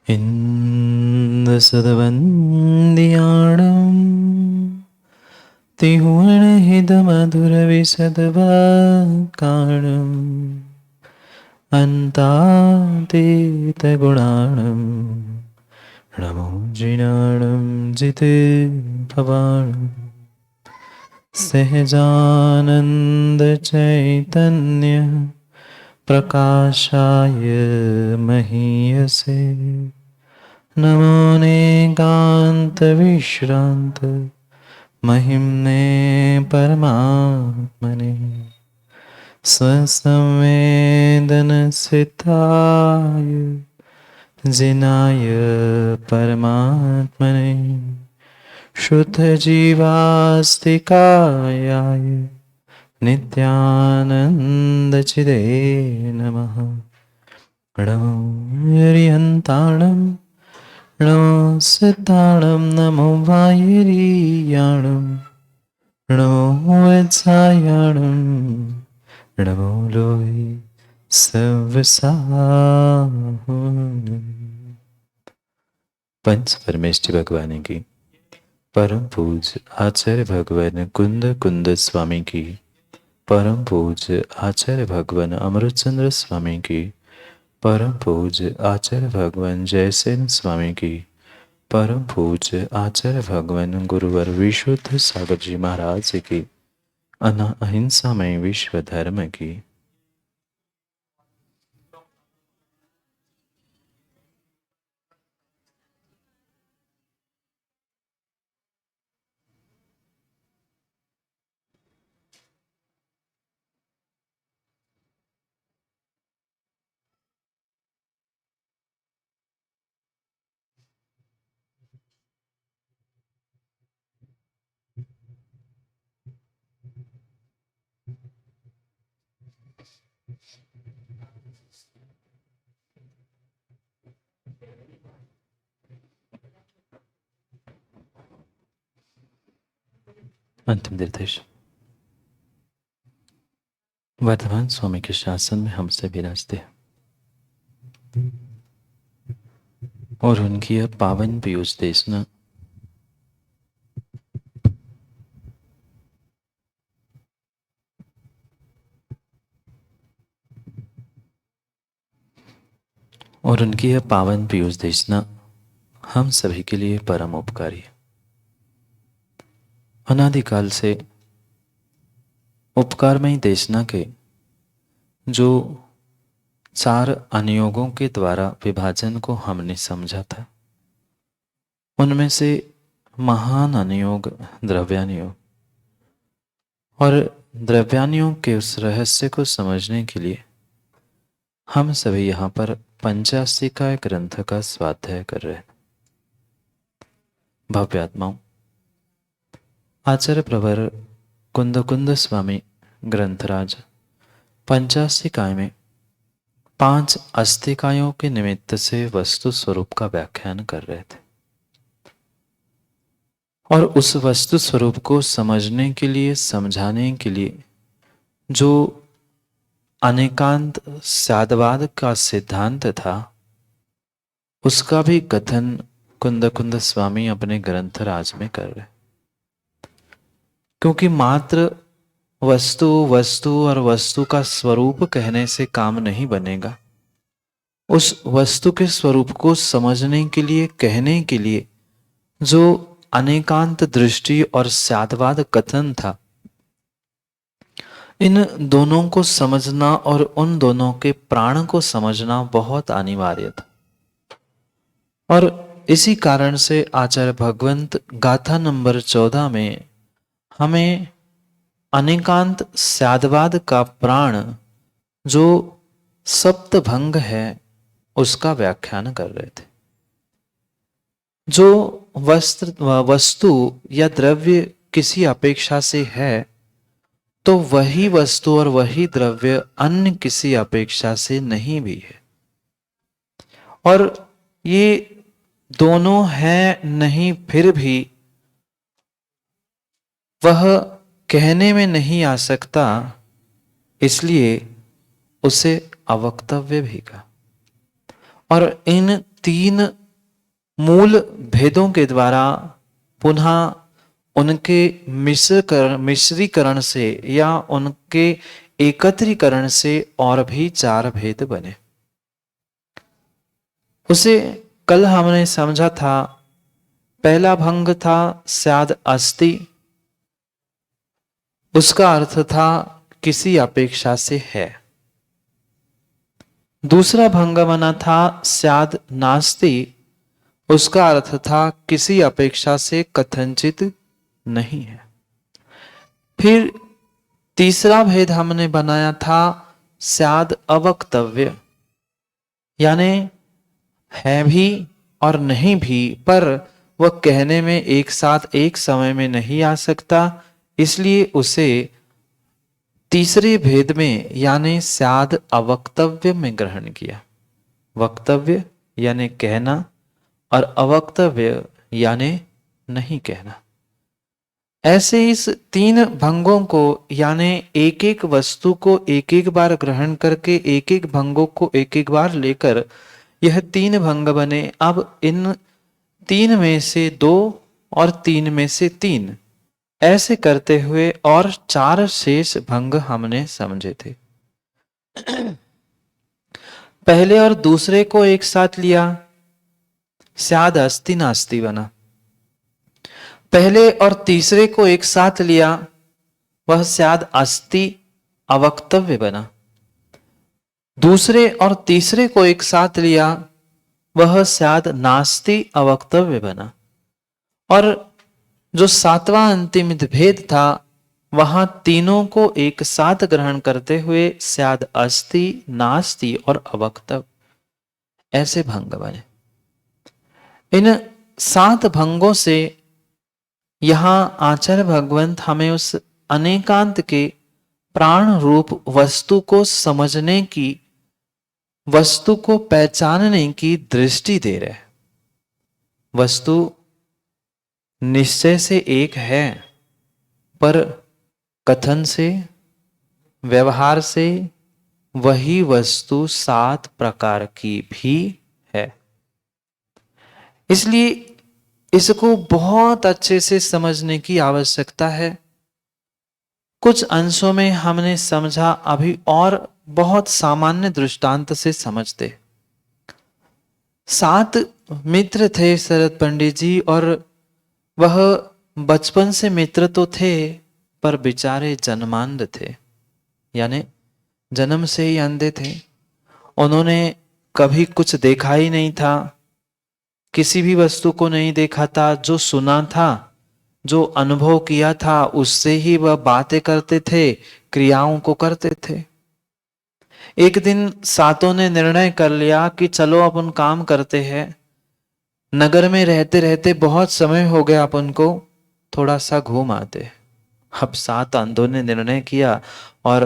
इन्दसदवन्द्याणं तिहुणहितमधुरविशदवाकाणम् अन्तातीतगुणाणं नमो जिनाणं जितेभवाणं सहजानन्दचैतन्य प्रकाशाय महीयसे नमो नेकान्तविश्रान्त महिम्ने परमात्मने स्वसंवेदनसिद्धाय जिनाय परमात्मने शुद्धजीवास्तिकायाय नित्यानन्दचिदे नमः। नमो हरिहन्ताणं नमो सिद्धाणं नमो वायुरीयाणं नमो वत्सायाणं नमो लोहि सव्यसाहुनं। पंच परमेष्टि भगवान की परम पूज्य आचार्य भगवान कुंद कुंद स्वामी की परम पूज्य आचार्य भगवान अमृतचंद्र स्वामी की परम पूज्य आचार्य भगवान जयसेन स्वामी की परम पूज्य आचार्य भगवान गुरुवर विशुद्ध सागर जी महाराज की अहिंसामय विश्व धर्म की अंतिम निर्देश। वर्तमान स्वामी के शासन में हमसे विराजते हैं और उनकी यह पावन पीयूष देशना और उनकी यह पावन पीयूष देशना हम सभी के लिए परम उपकारी है। अनादिकाल से उपकारमयी देशना के जो 4 अनुयोगों के द्वारा विभाजन को हमने समझा था, उनमें से महान अनुयोग द्रव्यानुयोग और द्रव्यानुयोग के उस रहस्य को समझने के लिए हम सभी यहाँ पर पंचास्तिकाय ग्रंथ का स्वाध्याय कर रहे हैं। भव्य आत्माओं, आचार्य प्रवर कुंद कुंद स्वामी ग्रंथराज पंचास्तिकाय में 5 अस्तिकायों के निमित्त से वस्तु स्वरूप का व्याख्यान कर रहे थे और उस वस्तु स्वरूप को समझने के लिए, समझाने के लिए जो अनेकांत साधवाद का सिद्धांत था, उसका भी कथन कुंद कुंद स्वामी अपने ग्रंथराज में कर रहे। क्योंकि मात्र वस्तु वस्तु और वस्तु का स्वरूप कहने से काम नहीं बनेगा। उस वस्तु के स्वरूप को समझने के लिए, कहने के लिए जो अनेकांत दृष्टि और साधवाद कथन था, इन दोनों को समझना और उन दोनों के प्राण को समझना बहुत अनिवार्य था। और इसी कारण से आचार्य भगवंत गाथा नंबर 14 में हमें अनेकांत साधवाद का प्राण जो सप्तभंग है उसका व्याख्यान कर रहे थे। जो वस्तु या द्रव्य किसी अपेक्षा से है तो वही वस्तु और वही द्रव्य अन्य किसी अपेक्षा से नहीं भी है। और ये दोनों है नहीं, फिर भी वह कहने में नहीं आ सकता, इसलिए उसे अवक्तव्य भी कहा। और इन तीन मूल भेदों के द्वारा पुनः उनके मिश्रीकरण से या उनके एकत्रीकरण से और भी 4 भेद बने। उसे कल हमने समझा था, पहला भंग था स्याद अस्ति, उसका अर्थ था किसी अपेक्षा से है। दूसरा भंग बना था स्याद नास्ति, उसका अर्थ था किसी अपेक्षा से कथनचित नहीं है। फिर तीसरा भेद हमने बनाया था स्याद अवक्तव्य, यानी है भी और नहीं भी, पर वह कहने में एक साथ एक समय में नहीं आ सकता, इसलिए उसे तीसरे भेद में यानी स्याद अवक्तव्य में ग्रहण किया। वक्तव्य यानी कहना और अवक्तव्य यानी नहीं कहना। ऐसे इस 3 भंगों को यानी एक एक वस्तु को एक एक बार ग्रहण करके एक एक भंगों को एक एक बार लेकर यह 3 भंग बने। अब इन 3 में से 2 और 3 में से 3 ऐसे करते हुए और 4 शेष भंग हमने समझे थे। पहले और दूसरे को एक साथ लिया, स्याद अस्ति नास्ति बना। पहले और तीसरे को एक साथ लिया, वह स्याद अस्ति अवक्तव्य बना। दूसरे और तीसरे को एक साथ लिया, वह स्याद नास्ति अवक्तव्य बना। और जो 7वां अंतिम भेद था, वहां तीनों को एक साथ ग्रहण करते हुए स्याद अस्ति, नास्ति और अवक्तव्य ऐसे भंग बने। इन 7 भंगों से यहां आचार्य भगवंत हमें उस अनेकांत के प्राण रूप वस्तु को समझने की, वस्तु को पहचानने की दृष्टि दे रहे। वस्तु निश्चय से एक है, पर कथन से, व्यवहार से वही वस्तु 7 प्रकार की भी है। इसलिए इसको बहुत अच्छे से समझने की आवश्यकता है। कुछ अंशों में हमने समझा, अभी और बहुत सामान्य दृष्टांत से समझते। 7 मित्र थे शरद पंडित जी, और वह बचपन से मित्र तो थे, पर बेचारे जन्मांध थे, यानी जन्म से ही अंधे थे। उन्होंने कभी कुछ देखा ही नहीं था, किसी भी वस्तु को नहीं देखा था। जो सुना था, जो अनुभव किया था, उससे ही वह बातें करते थे, क्रियाओं को करते थे। एक दिन 7 ने निर्णय कर लिया कि चलो अपन काम करते हैं। नगर में रहते रहते बहुत समय हो गया, अपन को थोड़ा सा घूम आते। अब 7 अंधों ने निर्णय किया और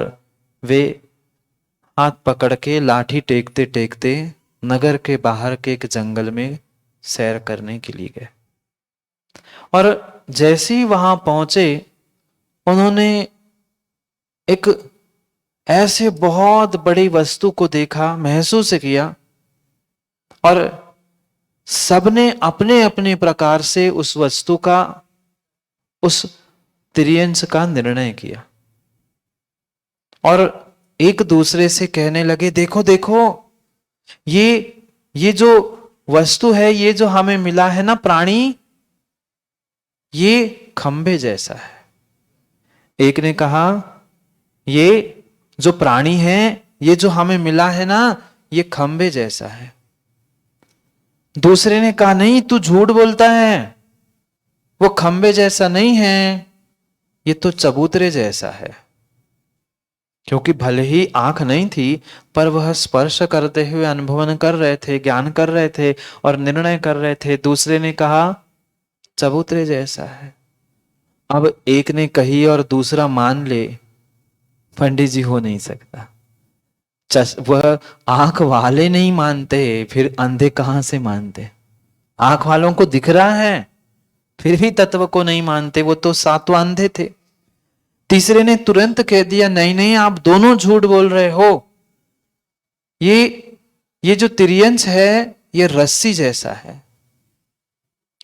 वे हाथ पकड़ के लाठी टेकते टेकते नगर के बाहर के एक जंगल में सैर करने के लिए गए। और जैसे ही वहां पहुंचे, उन्होंने एक ऐसे बहुत बड़ी वस्तु को देखा, महसूस किया, और सबने अपने अपने प्रकार से उस वस्तु का, उस त्रियंश का निर्णय किया और एक दूसरे से कहने लगे, देखो देखो, ये जो वस्तु है, ये जो हमें मिला है ना प्राणी, ये खंभे जैसा है। एक ने कहा, ये जो प्राणी है, ये जो हमें मिला है ना, ये खंभे जैसा है। दूसरे ने कहा, नहीं, तू झूठ बोलता है, वो खंभे जैसा नहीं है, ये तो चबूतरे जैसा है। क्योंकि भले ही आंख नहीं थी, पर वह स्पर्श करते हुए अनुभवन कर रहे थे, ज्ञान कर रहे थे और निर्णय कर रहे थे। दूसरे ने कहा चबूतरे जैसा है। अब एक ने कही और दूसरा मान ले, पंडित जी हो नहीं सकता। वह आंख वाले नहीं मानते, फिर अंधे कहां से मानते? आंख वालों को दिख रहा है, फिर भी तत्व को नहीं मानते। वो तो 7 अंधे थे। तीसरे ने तुरंत कह दिया, नहीं नहीं, आप दोनों झूठ बोल रहे हो। ये जो त्रियंश है, ये रस्सी जैसा है।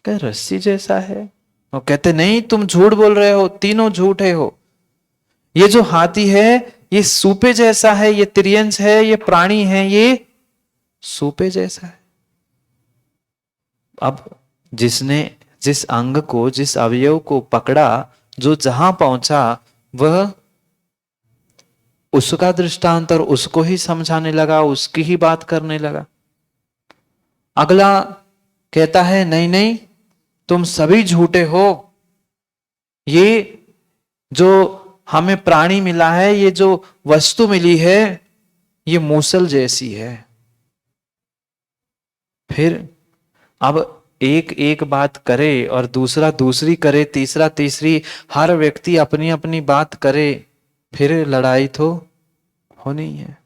क्या रस्सी जैसा है? वो कहते नहीं, तुम झूठ बोल रहे हो, तीनों झूठे हो। ये जो हाथी है ये सूपे जैसा है, ये त्रियंश है, ये प्राणी है, ये सूपे जैसा है। अब जिसने जिस अंग को, जिस अवयव को पकड़ा, जो जहां पहुंचा, वह उसका दृष्टांत और उसको ही समझाने लगा, उसकी ही बात करने लगा। अगला कहता है नहीं नहीं, तुम सभी झूठे हो। ये जो हमें प्राणी मिला है, ये जो वस्तु मिली है, ये मूसल जैसी है। फिर अब एक एक बात करे और दूसरा दूसरी करे, तीसरा तीसरी, हर व्यक्ति अपनी अपनी बात करे, फिर लड़ाई तो होनी है।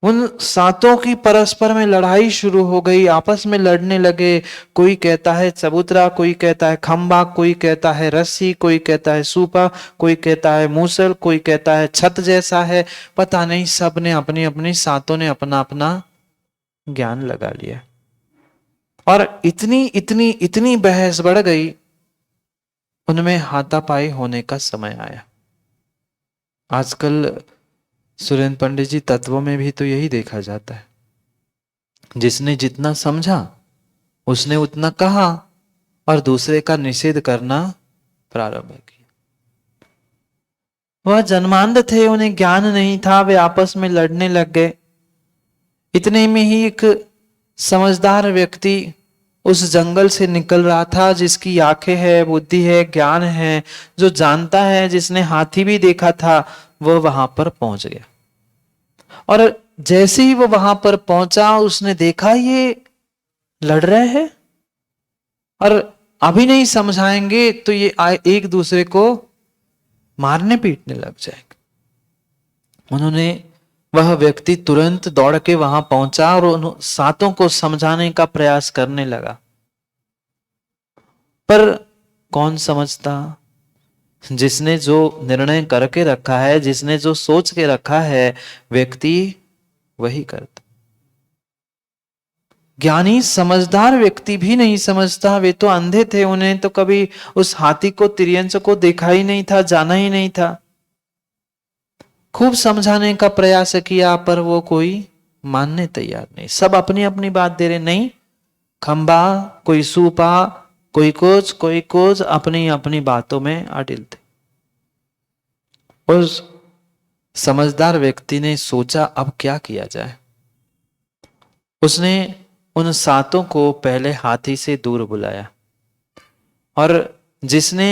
उन सातों की परस्पर में लड़ाई शुरू हो गई, आपस में लड़ने लगे। कोई कहता है चबूतरा, कोई कहता है खंबा, कोई कहता है रस्सी, कोई कहता है सूपा, कोई कहता है मूसल, कोई कहता है छत जैसा है। पता नहीं, सब ने अपनी अपनी, सातों ने अपना अपना ज्ञान लगा लिया। और इतनी इतनी इतनी बहस बढ़ गई, उनमें हाथापाई होने का समय आया। आजकल सुरेंद्र पंडित जी, तत्वों में भी तो यही देखा जाता है। जिसने जितना समझा उसने उतना कहा और दूसरे का निषेध करना प्रारंभ किया। वह जन्मांध थे, उन्हें ज्ञान नहीं था, वे आपस में लड़ने लग गए। इतने में ही एक समझदार व्यक्ति उस जंगल से निकल रहा था, जिसकी आंखें है, बुद्धि है, ज्ञान है, जो जानता है, जिसने हाथी भी देखा था, वह वहां पर पहुंच गया। और जैसे ही वो वहां पर पहुंचा, उसने देखा ये लड़ रहे हैं और अभी नहीं समझाएंगे तो ये एक दूसरे को मारने पीटने लग जाएंगे। वह व्यक्ति तुरंत दौड़ के वहां पहुंचा और उन सातों को समझाने का प्रयास करने लगा। पर कौन समझता? जिसने जो निर्णय करके रखा है, जिसने जो सोच के रखा है, व्यक्ति वही करता। ज्ञानी समझदार व्यक्ति भी नहीं समझता। वे तो अंधे थे, उन्हें तो कभी उस हाथी को, तिर्यंश को देखा ही नहीं था, जाना ही नहीं था। खूब समझाने का प्रयास किया, पर वो कोई मानने तैयार नहीं। सब अपनी अपनी बात दे रहे, नहीं खंबा, कोई सूपा, कोई कुछ अपनी अपनी बातों में अडिल थे। उस समझदार व्यक्ति ने सोचा, अब क्या किया जाए। उसने उन सातों को पहले हाथी से दूर बुलाया और जिसने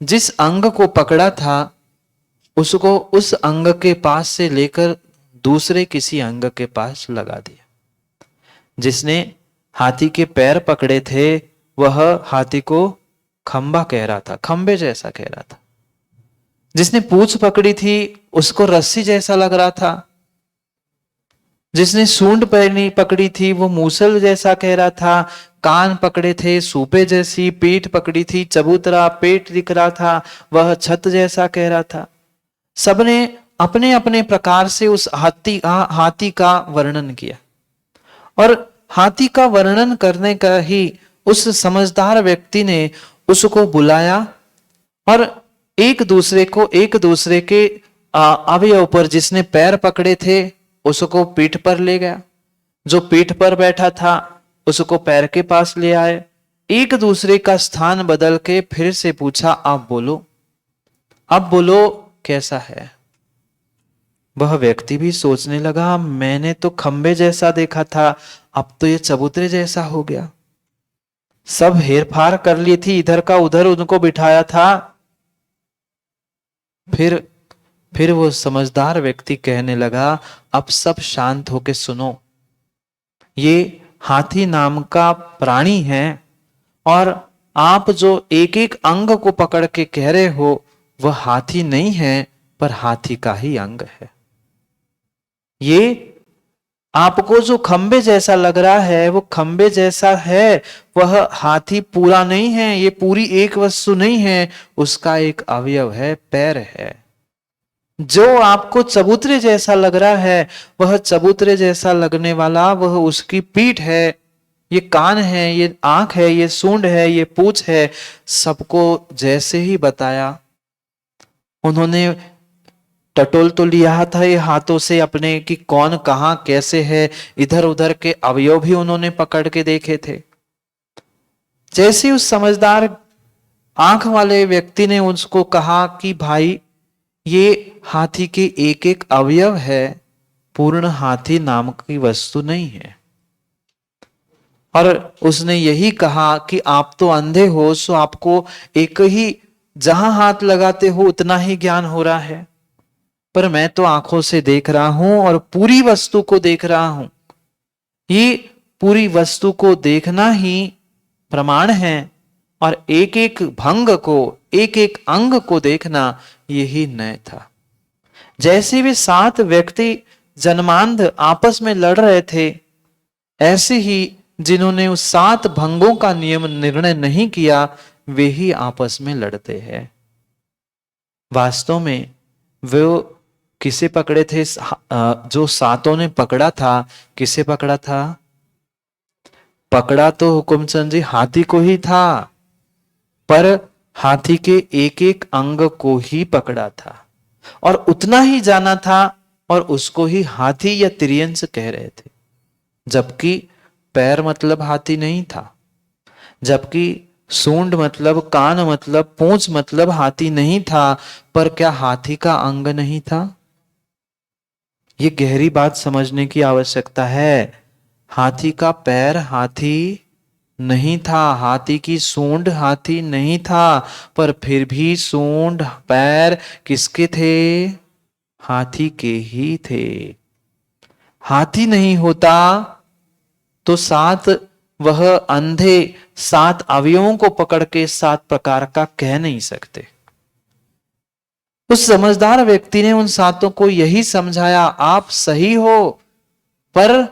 जिस अंग को पकड़ा था, उसको उस अंग के पास से लेकर दूसरे किसी अंग के पास लगा दिया। जिसने हाथी के पैर पकड़े थे, वह हाथी को खंबा कह रहा था, खंबे जैसा कह रहा था। जिसने पूंछ पकड़ी थी, उसको रस्सी जैसा लग रहा था। जिसने सूंड पकड़ी थी, वो मूसल जैसा कह रहा था। कान पकड़े थे, सूपे जैसी। पीठ पकड़ी थी, चबूतरा, पेट दिख रहा था, वह छत जैसा कह रहा था। सबने अपने अपने प्रकार से उस हाथी का वर्णन किया। और हाथी का वर्णन करने का ही उस समझदार व्यक्ति ने उसको बुलाया और एक दूसरे के अवयव पर, जिसने पैर पकड़े थे उसको पीठ पर ले गया, जो पीठ पर बैठा था उसको पैर के पास ले आए। एक दूसरे का स्थान बदल के फिर से पूछा, अब बोलो कैसा है। वह व्यक्ति भी सोचने लगा, मैंने तो खंबे जैसा देखा था, अब तो ये चबूतरे जैसा हो गया। सब हेर फार कर ली थी, इधर का उधर उनको बिठाया था। फिर वो समझदार व्यक्ति कहने लगा, अब सब शांत होके सुनो। ये हाथी नाम का प्राणी है और आप जो एक एक अंग को पकड़ के कह रहे हो, वह हाथी नहीं है, पर हाथी का ही अंग है। ये आपको जो खंबे जैसा लग रहा है, वो खंबे जैसा है, वह हाथी पूरा नहीं है, ये पूरी एक वस्तु नहीं है, उसका एक अवयव है, पैर है। जो आपको चबूतरे जैसा लग रहा है, वह चबूतरे जैसा लगने वाला वह उसकी पीठ है, ये कान है, ये आंख है, ये सूंड है, ये पूंछ है। सबको जैसे ही बताया। उन्होंने टटोल तो लिया था ये हाथों से अपने कि कौन कहां कैसे है, इधर उधर के अवयव भी उन्होंने पकड़ के देखे थे। जैसे उस समझदार आंख वाले व्यक्ति ने उसको कहा कि भाई ये हाथी के एक एक अवयव है, पूर्ण हाथी नाम की वस्तु नहीं है। और उसने यही कहा कि आप तो अंधे हो, सो आपको एक ही जहां हाथ लगाते हो उतना ही ज्ञान हो रहा है, पर मैं तो आंखों से देख रहा हूं और पूरी वस्तु को देख रहा हूं। ये पूरी वस्तु को देखना ही प्रमाण है, और एक एक भंग को, एक एक अंग को देखना यही नय था। जैसे वे 7 व्यक्ति जन्मांध आपस में लड़ रहे थे, ऐसे ही जिन्होंने उस 7 भंगों का नियम निर्णय नहीं किया, वे ही आपस में लड़ते हैं। वास्तव में वो किसे पकड़े थे? जो 7 ने पकड़ा था, किसे पकड़ा था? पकड़ा तो हुकुमचंद जी हाथी को ही था, पर हाथी के एक एक अंग को ही पकड़ा था और उतना ही जाना था, और उसको ही हाथी या तिर्यंस कह रहे थे। जबकि पैर मतलब हाथी नहीं था, जबकि सूंड मतलब, कान मतलब, पूंछ मतलब हाथी नहीं था, पर क्या हाथी का अंग नहीं था? ये गहरी बात समझने की आवश्यकता है। हाथी का पैर हाथी नहीं था, हाथी की सूंड हाथी नहीं था, पर फिर भी सूंड पैर किसके थे? हाथी के ही थे। हाथी नहीं होता तो 7 वह अंधे 7 अवयवों को पकड़ के 7 प्रकार का कह नहीं सकते। उस समझदार व्यक्ति ने उन 7 को यही समझाया, आप सही हो, पर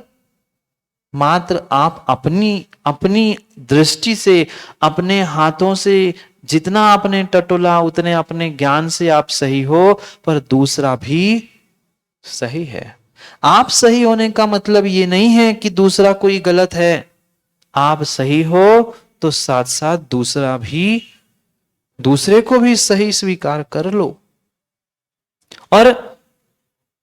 मात्र आप अपनी अपनी दृष्टि से, अपने हाथों से जितना आपने टटोला उतने अपने ज्ञान से आप सही हो, पर दूसरा भी सही है। आप सही होने का मतलब ये नहीं है कि दूसरा कोई गलत है। आप सही हो तो साथ साथ दूसरा भी, दूसरे को भी सही स्वीकार कर लो। और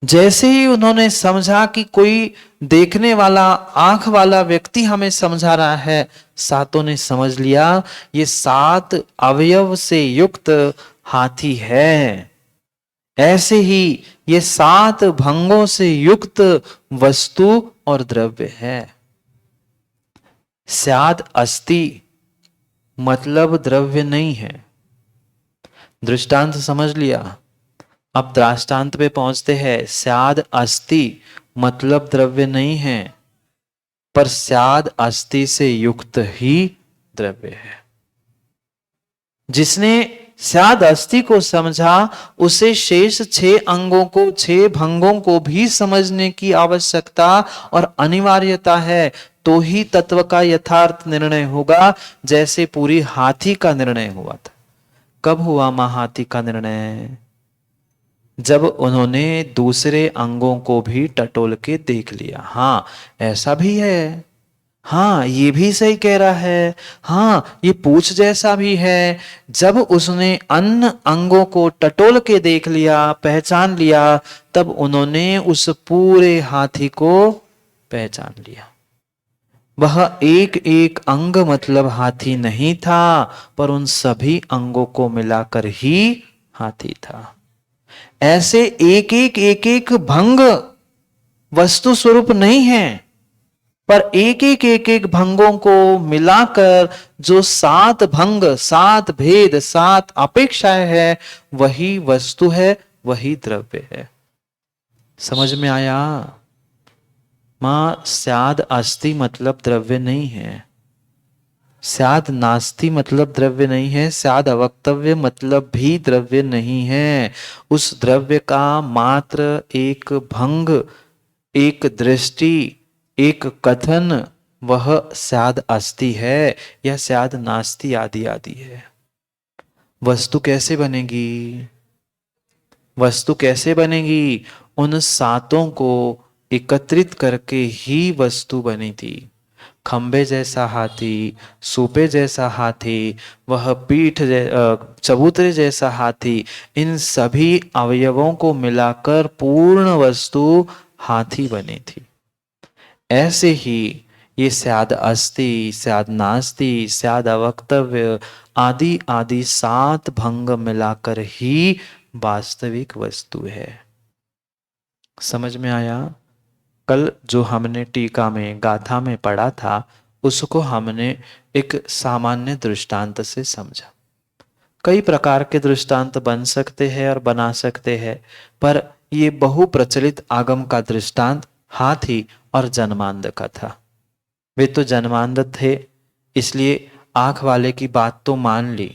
जैसे ही उन्होंने समझा कि कोई देखने वाला आंख वाला व्यक्ति हमें समझा रहा है, 7 ने समझ लिया ये 7 अवयव से युक्त हाथी है। ऐसे ही ये 7 भंगों से युक्त वस्तु और द्रव्य है। स्याद अस्ति मतलब द्रव्य नहीं है। दृष्टांत समझ लिया, अब दृष्टांत पे पहुंचते हैं। स्याद अस्ति मतलब द्रव्य नहीं है, पर स्याद अस्ति से युक्त ही द्रव्य है। जिसने स्याद अस्ति को समझा, उसे शेष 6 अंगों को, 6 भंगों को भी समझने की आवश्यकता और अनिवार्यता है, तो ही तत्व का यथार्थ निर्णय होगा। जैसे पूरी हाथी का निर्णय हुआ था। कब हुआ हाथी का निर्णय? जब उन्होंने दूसरे अंगों को भी टटोल के देख लिया। हाँ ऐसा भी है, हाँ ये भी सही कह रहा है, हाँ ये पूंछ जैसा भी है। जब उसने अन्य अंगों को टटोल के देख लिया, पहचान लिया, तब उन्होंने उस पूरे हाथी को पहचान लिया। वह एक एक अंग मतलब हाथी नहीं था, पर उन सभी अंगों को मिलाकर ही हाथी था। ऐसे एक एक भंग वस्तु स्वरूप नहीं है, पर एक एक भंगों को मिलाकर जो 7 भंग, 7 भेद, 7 अपेक्षाएं है, वही वस्तु है, वही द्रव्य है। समझ में आया? मां स्याद अस्ति मतलब द्रव्य नहीं है, स्याद नास्ति मतलब द्रव्य नहीं है, स्याद अवक्तव्य मतलब भी द्रव्य नहीं है। उस द्रव्य का मात्र एक भंग, एक दृष्टि, एक कथन, वह स्याद अस्ति है या स्याद नास्ति आदि आदि है। वस्तु कैसे बनेगी? वस्तु कैसे बनेगी? उन सातों को एकत्रित करके ही वस्तु बनी थी। खंबे जैसा हाथी, सूपे जैसा हाथी, वह चबूतरे जैसा हाथी, इन सभी अवयवों को मिलाकर पूर्ण वस्तु हाथी बनी थी। ऐसे ही ये स्याद अस्ति, स्याद नास्ति, स्याद अवक्तव्य आदि आदि सात भंग मिलाकर ही वास्तविक वस्तु है। समझ में आया? कल जो हमने टीका में गाथा में पढ़ा था उसको हमने एक सामान्य दृष्टांत से समझा। कई प्रकार के दृष्टांत बन सकते हैं और बना सकते हैं, पर ये बहु प्रचलित आगम का दृष्टांत हाथी और जन्मांध का था। वे तो जन्मांध थे, इसलिए आंख वाले की बात तो मान ली,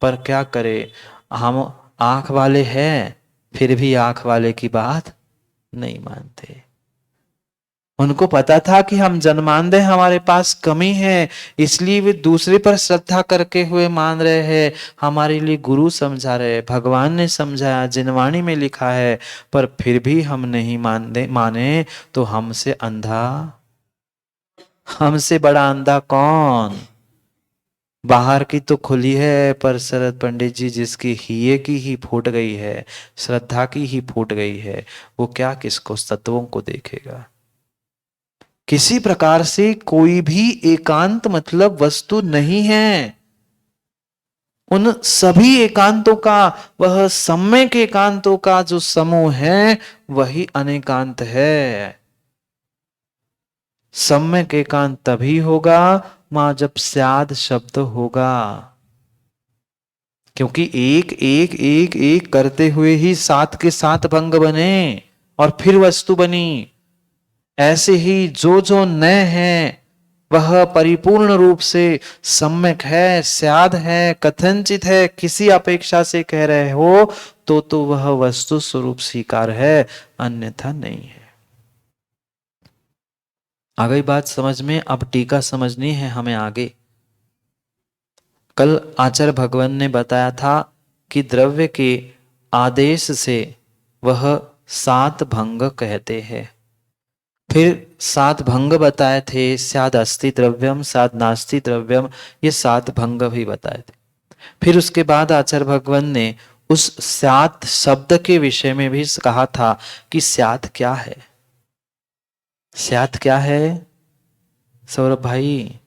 पर क्या करे, हम आंख वाले हैं फिर भी आंख वाले की बात नहीं मानते। उनको पता था कि हम जन्मांध हैं, हमारे पास कमी है, इसलिए वे दूसरे पर श्रद्धा करके हुए मान रहे हैं, हमारे लिए गुरु समझा रहे, भगवान ने समझाया, जिनवाणी में लिखा है, पर फिर भी हम नहीं माने तो हमसे अंधा, हमसे बड़ा अंधा कौन? बाहर की तो खुली है, पर शरद पंडित जी जिसकी हिये की ही फूट गई है, श्रद्धा की ही फूट गई है, वो क्या किसको तत्वों को देखेगा? किसी प्रकार से कोई भी एकांत मतलब वस्तु नहीं है। उन सभी एकांतों का, वह सम्यक एकांतों का जो समूह है वही अनेकांत है। सम्यक एकांत तभी होगा मां जब स्याद शब्द होगा, क्योंकि एक एक एक एक करते हुए ही सात के सात भंग बने और फिर वस्तु बनी। ऐसे ही जो जो न है वह परिपूर्ण रूप से सम्यक है, स्याद है, कथनचित है, किसी अपेक्षा से कह रहे हो तो वह वस्तु स्वरूप स्वीकार है, अन्यथा नहीं है। आ गई बात समझ में? अब टीका समझनी है हमें आगे। कल आचार्य भगवान ने बताया था कि द्रव्य के आदेश से वह सात भंग कहते हैं। फिर सात भंग बताए थे, स्याद अस्ति द्रव्यम, स्याद नास्ति द्रव्यम, ये सात भंग भी बताए थे। फिर उसके बाद आचार्य भगवान ने उस स्याद शब्द के विषय में भी कहा था कि स्याद क्या है। स्याद क्या है सौरभ भाई?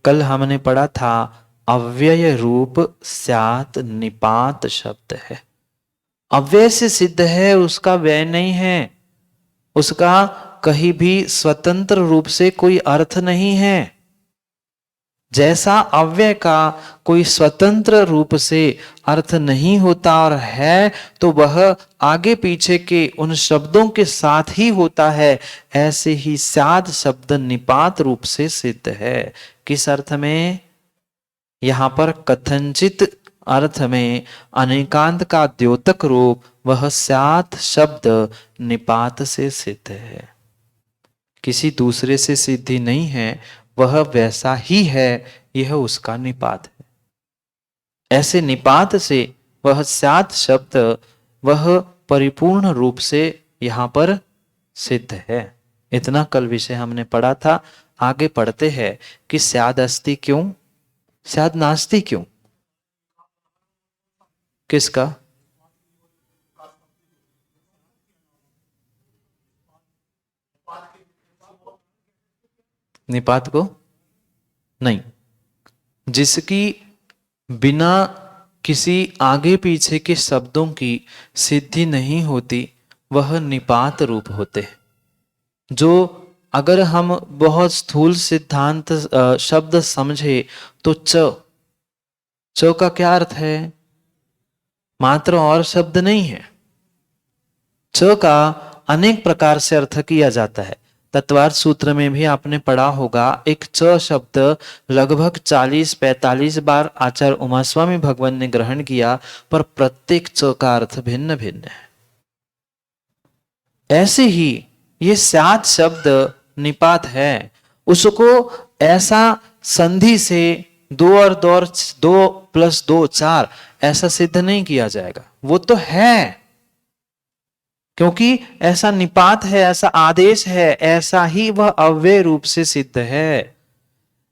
कल हमने पढ़ा था अव्यय रूप स्यात निपात शब्द है। अव्यय से सिद्ध है, उसका व्यय नहीं है, उसका कहीं भी स्वतंत्र रूप से कोई अर्थ नहीं है। जैसा अव्यय का कोई स्वतंत्र रूप से अर्थ नहीं होता और है तो वह आगे पीछे के उन शब्दों के साथ ही होता है, ऐसे ही स्याद शब्द निपात रूप से सिद्ध है। किस अर्थ में? यहां पर कथनचित अर्थ में अनेकांत का द्योतक रूप वह स्यात शब्द निपात से सिद्ध है, किसी दूसरे से सिद्धि नहीं है, वह वैसा ही है, यह उसका निपात है। ऐसे निपात से वह स्यात शब्द वह परिपूर्ण रूप से यहां पर सिद्ध है। इतना कल विषय हमने पढ़ा था। आगे पढ़ते हैं कि स्याद अस्ति क्यों, स्याद नास्ति क्यों? किसका? निपात को नहीं, जिसकी बिना किसी आगे पीछे के शब्दों की सिद्धि नहीं होती वह निपात रूप होते हैं। जो अगर हम बहुत स्थूल सिद्धांत शब्द समझे तो च का क्या अर्थ है? मात्र और शब्द नहीं है। च का अनेक प्रकार से अर्थ किया जाता है। तत्वार्थ सूत्र में भी आपने पढ़ा होगा, एक च शब्द लगभग 40-45 बार आचार्य उमास्वामी भगवान ने ग्रहण किया, पर प्रत्येक च का अर्थ भिन्न भिन्न है। ऐसे ही ये स्यात शब्द निपात है, उसको ऐसा संधि से 2 और 2 + 2 4 ऐसा सिद्ध नहीं किया जाएगा। वो तो है क्योंकि ऐसा निपात है, ऐसा आदेश है, ऐसा ही वह अव्यय रूप से सिद्ध है।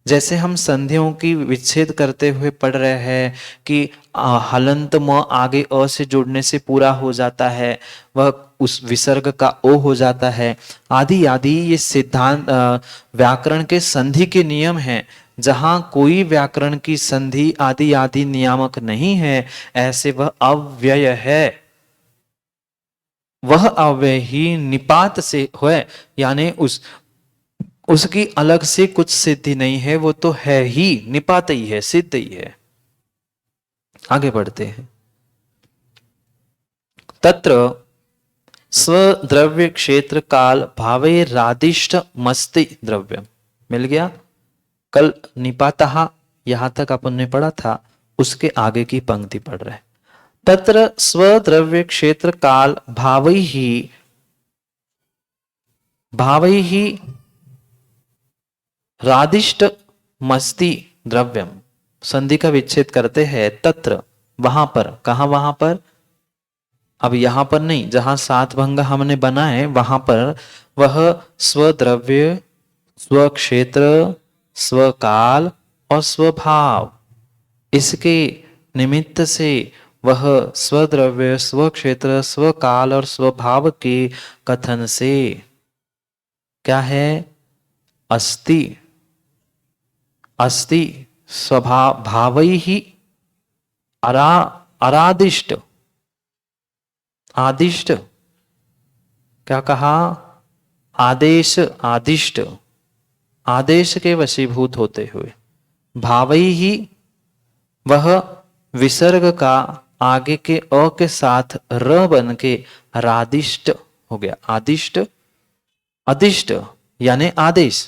जैसे हम संधियों की विच्छेद करते हुए पढ़ रहे हैं कि हलंत म आगे अ से जुड़ने से पूरा हो जाता है, वह उस विसर्ग का ओ हो जाता है, आदि आदि। ये सिद्धांत व्याकरण के संधि के नियम हैं। जहां कोई व्याकरण की संधि आदि आदि नियामक नहीं है, ऐसे वह अव्यय है। वह अव्यय ही निपात से है, यानी उसकी अलग से कुछ सिद्धि नहीं है, वो तो है ही, निपात ही है, सिद्ध ही है। आगे बढ़ते हैं। तत्र स्वद्रव्य क्षेत्र काल भावे रादिष्ट मस्ति द्रव्य। मिल गया। कल निपातः यहां तक अपन ने पढ़ा था, उसके आगे की पंक्ति पढ़ रहे। तत्र स्वद्रव्य क्षेत्र काल भावै ही रादिष्ट मस्ति द्रव्यम। संधि का विच्छेद करते हैं। तत्र वहां पर, कहा वहां पर, अब यहां पर नहीं, जहां सात भंग हमने बनाए वहां पर वह स्वद्रव्य, स्वक्षेत्र, स्वकाल और स्वभाव, इसके निमित्त से वह स्वद्रव्य, स्वक्षेत्र, स्वकाल और स्वभाव के कथन से क्या है? अस्ति। अस्ति स्वभाव भावै ही अरादिष्ट। आदिष्ट क्या कहा? आदेश, आदिष्ट, आदेश के वशीभूत होते हुए। भावै ही वह विसर्ग का आगे के अ के साथ र बन के रादिष्ट हो गया। आदिष्ट, अधिष्ट यानी आदेश।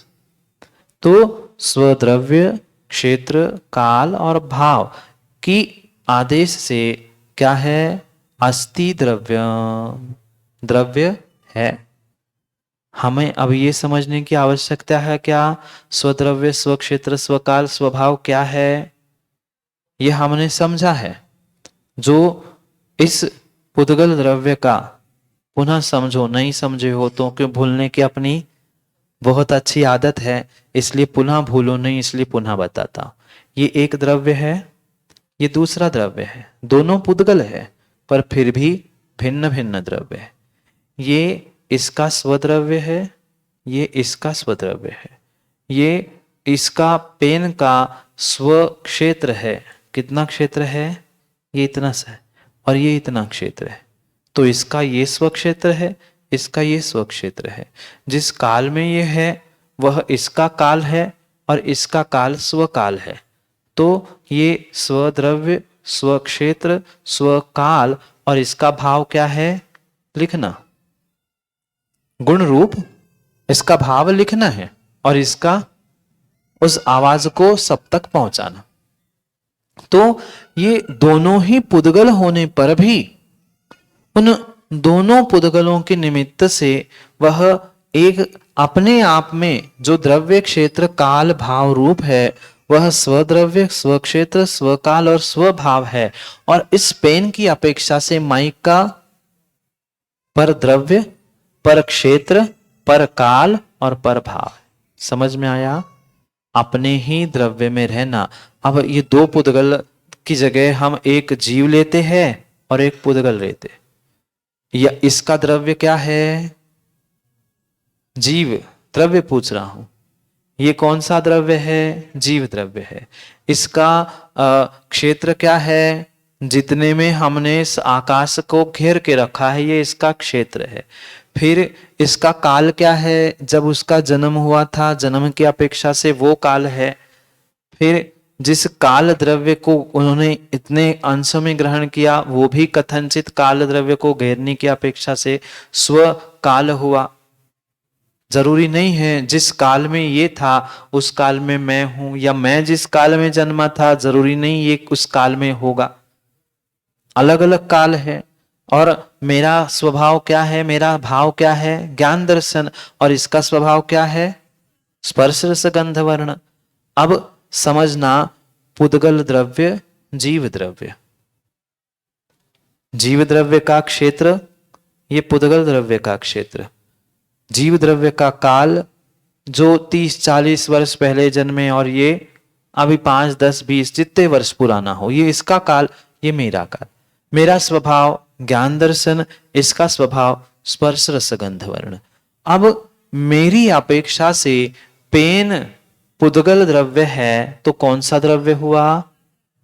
तो स्वद्रव्य, क्षेत्र, काल और भाव की आदेश से क्या है? अस्ति द्रव्य, द्रव्य है। हमें अब ये समझने की आवश्यकता है क्या स्वद्रव्य, स्वक्षेत्र, स्वकाल, स्वभाव क्या है? ये हमने समझा है। जो इस पुद्गल द्रव्य का पुनः समझो, नहीं समझे हो तो, क्यों भूलने की अपनी बहुत अच्छी आदत है, इसलिए पुनः भूलो नहीं, इसलिए पुनः बताता हूं। ये एक द्रव्य है, ये दूसरा द्रव्य है, दोनों पुद्गल है पर फिर भी भिन्न भिन्न द्रव्य है। ये इसका स्वद्रव्य है, ये इसका स्वद्रव्य है, ये इसका पेन का स्व क्षेत्र है। कितना क्षेत्र है? ये इतना सा है और ये इतना क्षेत्र है। तो इसका ये स्व क्षेत्र है, इसका ये स्व क्षेत्र है। जिस काल में ये है वह इसका काल है और इसका काल स्वकाल है। तो ये स्वद्रव्य, स्वक्षेत्र, स्वकाल और इसका भाव क्या है? लिखना। गुण रूप इसका भाव लिखना है और इसका उस आवाज को सब तक पहुंचाना। तो ये दोनों ही पुद्गल होने पर भी उन दोनों पुद्गलों के निमित्त से वह एक अपने आप में जो द्रव्य, क्षेत्र, काल, भाव रूप है वह स्वद्रव्य, स्वक्षेत्र, स्वकाल और स्वभाव है। और इस पेन की अपेक्षा से माइक का पर द्रव्य, पर क्षेत्र, पर काल और पर भाव। समझ में आया? अपने ही द्रव्य में रहना। अब ये दो पुद्गल की जगह हम एक जीव लेते हैं और एक पुद्गल लेते। या इसका द्रव्य क्या है? जीव द्रव्य पूछ रहा हूं। ये कौन सा द्रव्य है? जीव द्रव्य है। इसका क्षेत्र क्या है? जितने में हमने इस आकाश को घेर के रखा है ये इसका क्षेत्र है। फिर इसका काल क्या है? जब उसका जन्म हुआ था, जन्म की अपेक्षा से वो काल है। फिर जिस काल द्रव्य को उन्होंने इतने अंशों में ग्रहण किया वो भी कथनचित काल द्रव्य को घेरने की अपेक्षा से स्व काल हुआ। जरूरी नहीं है जिस काल में ये था उस काल में मैं हूं, या मैं जिस काल में जन्मा था जरूरी नहीं ये उस काल में होगा। अलग अलग काल है। और मेरा स्वभाव क्या है? मेरा भाव क्या है? ज्ञान दर्शन। और इसका स्वभाव क्या है? स्पर्श रस गंध वर्ण। अब समझना, पुद्गल द्रव्य, जीव द्रव्य। जीव द्रव्य का क्षेत्र ये पुद्गल द्रव्य का क्षेत्र। जीव द्रव्य का काल जो 30-40 वर्ष पहले जन्मे और ये अभी 5-10-20 जितने वर्ष पुराना हो, ये इसका काल, ये मेरा काल। मेरा स्वभाव ज्ञान दर्शन, इसका स्वभाव स्पर्श रसगंध वर्ण। अब मेरी अपेक्षा से पेन पुद्गल द्रव्य है तो कौन सा द्रव्य हुआ?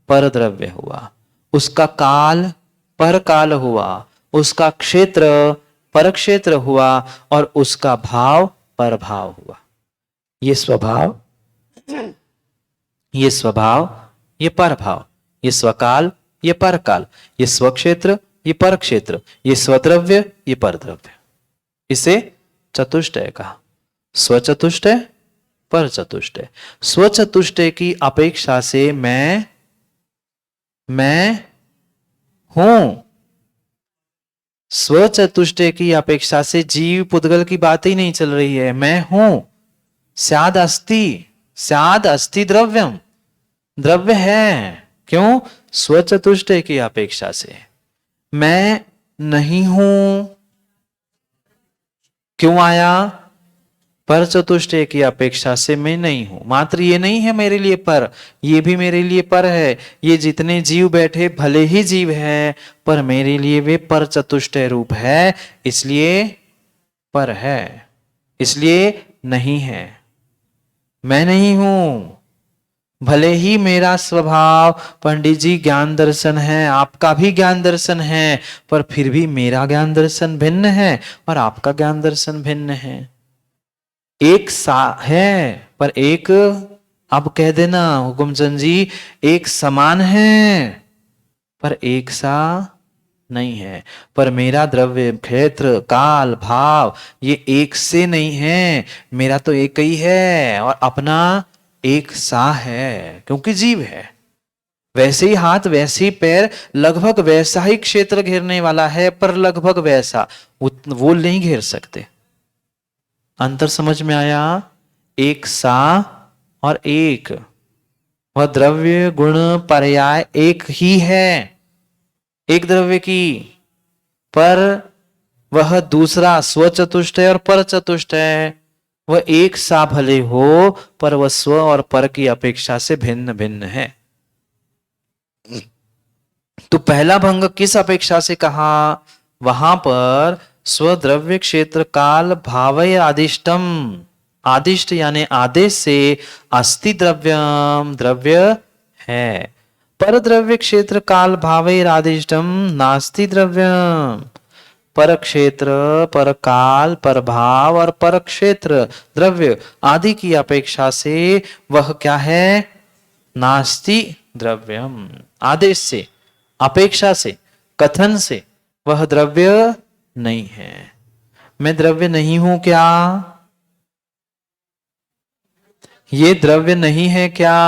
पर द्रव्य हुआ। उसका काल पर काल हुआ, उसका क्षेत्र पर क्षेत्र हुआ और उसका भाव पर भाव हुआ। ये स्वभाव, ये स्वभाव, ये पर भाव, ये स्वकाल, ये परकाल, ये स्वक्षेत्र, ये पर क्षेत्र, ये स्वद्रव्य, ये पर द्रव्य। इसे चतुष्टय कहा। स्वचतुष्टय, पर चतुष्टय। स्वचतुष्टय की अपेक्षा से मैं हूं। स्वचतुष्टय की अपेक्षा से जीव पुद्गल की बात ही नहीं चल रही है। मैं हूं। स्याद अस्ति द्रव्यम, द्रव्य है। क्यों? स्वचतुष्टय की अपेक्षा से। मैं नहीं हूं, क्यों आया? पर चतुष्टय की अपेक्षा से मैं नहीं हूं। मात्र ये नहीं है मेरे लिए पर, ये भी मेरे लिए पर है। ये जितने जीव बैठे भले ही जीव है, पर मेरे लिए वे पर चतुष्टय रूप है, इसलिए पर है, इसलिए नहीं है। मैं नहीं हूं। भले ही मेरा स्वभाव पंडित जी ज्ञान दर्शन है, आपका भी ज्ञान दर्शन है, पर फिर भी मेरा ज्ञान दर्शन भिन्न है और आपका ज्ञान दर्शन भिन्न है। एक सा है पर एक, अब कह देना हुकुमचंद जी, एक समान है पर एक सा नहीं है। पर मेरा द्रव्य क्षेत्र काल भाव ये एक से नहीं है, मेरा तो एक ही है और अपना एक सा है, क्योंकि जीव है। वैसे ही हाथ, वैसे ही पैर, लगभग वैसा ही क्षेत्र घेरने वाला है, पर लगभग वैसा वो नहीं घेर सकते। अंतर समझ में आया? एक सा और एक, वह द्रव्य गुण पर्याय एक ही है, एक द्रव्य की, पर वह दूसरा स्वचतुष्टय और पर चतुष्टय वह एक सा भले हो, पर वह स्व और पर की अपेक्षा से भिन्न भिन्न है। तो पहला भंग किस अपेक्षा से कहा? वहां पर स्वद्रव्य क्षेत्र काल भावय आदिष्टम, आदिष्ट यानी आदेश से अस्ति द्रव्यम, द्रव्य है। पर द्रव्य क्षेत्र काल भावय आदिष्टम नास्ति द्रव्यम। पर क्षेत्र, पर काल, पर भाव और पर क्षेत्र द्रव्य आदि की अपेक्षा से वह क्या है? नास्ति द्रव्यम। आदेश से, अपेक्षा से, कथन से वह द्रव्य नहीं है। मैं द्रव्य नहीं हूं क्या? ये द्रव्य नहीं है क्या?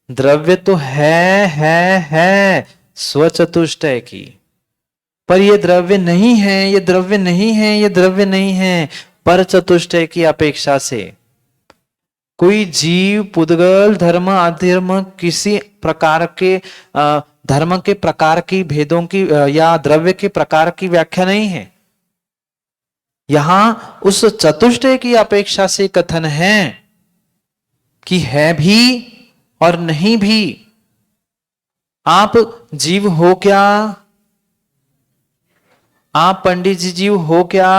द्रव्य तो है स्वचतुष्टय की, पर ये द्रव्य नहीं है, ये द्रव्य नहीं है, ये द्रव्य नहीं है। पर चतुष्टय की अपेक्षा से कोई जीव पुद्गल धर्म अधर्म किसी प्रकार के धर्म के प्रकार की भेदों की या द्रव्य के प्रकार की व्याख्या नहीं है। यहां उस चतुष्टय की अपेक्षा से कथन है कि है भी और नहीं भी। आप जीव हो क्या? आप पंडित जी जीव हो क्या?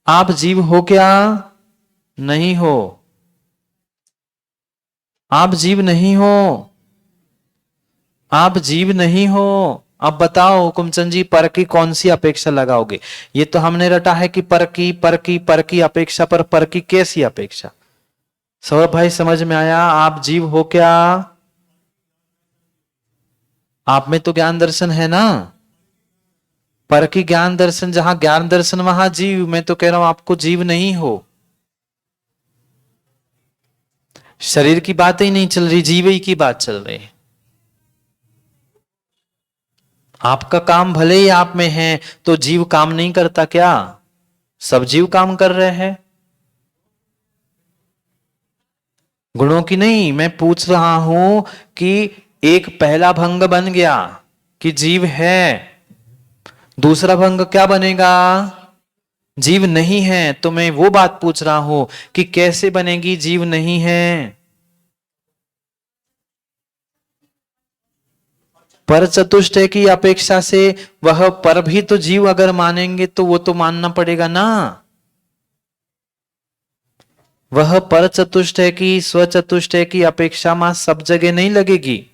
आप जीव हो क्या? नहीं हो। आप जीव नहीं हो, आप जीव नहीं हो। अब बताओ हुकुमचंद जी, पर की कौन सी अपेक्षा लगाओगे? ये तो हमने रटा है कि पर की अपेक्षा, पर की कैसी अपेक्षा? सौरभ भाई समझ में आया? आप जीव हो क्या? आप में तो ज्ञान दर्शन है ना। पर की ज्ञान दर्शन, जहां ज्ञान दर्शन वहां जीव। मैं तो कह रहा हूं आपको जीव नहीं हो। शरीर की बात ही नहीं चल रही, जीव ही की बात चल रही। आपका काम भले ही आप में है, तो जीव काम नहीं करता क्या? सब जीव काम कर रहे हैं। गुणों की नहीं, मैं पूछ रहा हूं कि एक पहला भंग बन गया कि जीव है, दूसरा भंग क्या बनेगा? जीव नहीं है। तो मैं वो बात पूछ रहा हूं कि कैसे बनेगी जीव नहीं है? पर चतुष्टय की अपेक्षा से वह पर भी तो जीव अगर मानेंगे तो वो तो मानना पड़ेगा ना। वह पर चतुष्टय की स्व चतुष्टय की अपेक्षा मां सब जगह नहीं लगेगी।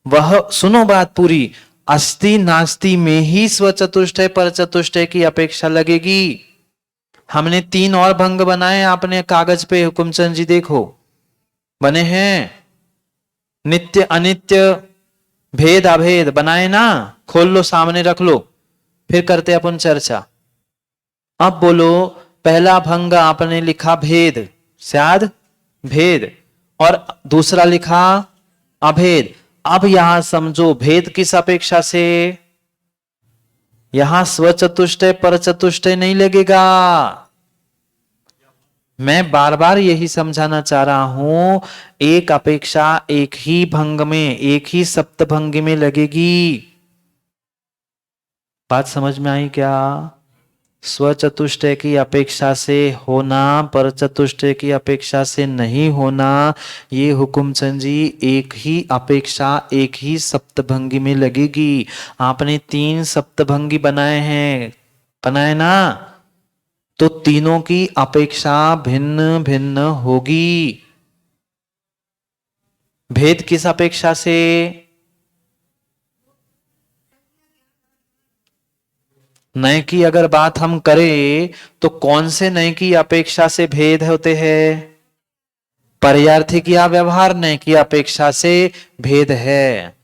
वह सुनो बात पूरी, अस्ति नास्ति में ही स्व चतुष्टय पर चतुष्टय की अपेक्षा लगेगी। हमने 3 और भंग बनाए आपने कागज पे, हुकुमचंद जी देखो बने हैं। नित्य अनित्य भेद अभेद बनाए ना, खोल लो सामने रख लो, फिर करते अपन चर्चा। अब बोलो, पहला भंग आपने लिखा भेद, शायद भेद, और दूसरा लिखा अभेद। अब यहां समझो भेद किस अपेक्षा से? यहां स्व चतुष्टय पर चतुष्टय नहीं लगेगा। मैं बार बार यही समझाना चाह रहा हूं, एक अपेक्षा एक ही भंग में, एक ही सप्तभंगी में लगेगी। बात समझ में आई क्या? स्व चतुष्टय की अपेक्षा से होना, पर चतुष्टय की अपेक्षा से नहीं होना, ये हुकुमचंद जी एक ही अपेक्षा एक ही सप्तभंगी में लगेगी। आपने 3 सप्तभंगी बनाए हैं, बनाए ना, तो तीनों की अपेक्षा भिन्न भिन्न होगी। भेद किस अपेक्षा से? नए की अगर बात हम करें तो कौन से नए की अपेक्षा से भेद होते हैं? पर्यार्थिक या व्यवहार नए की अपेक्षा से भेद है।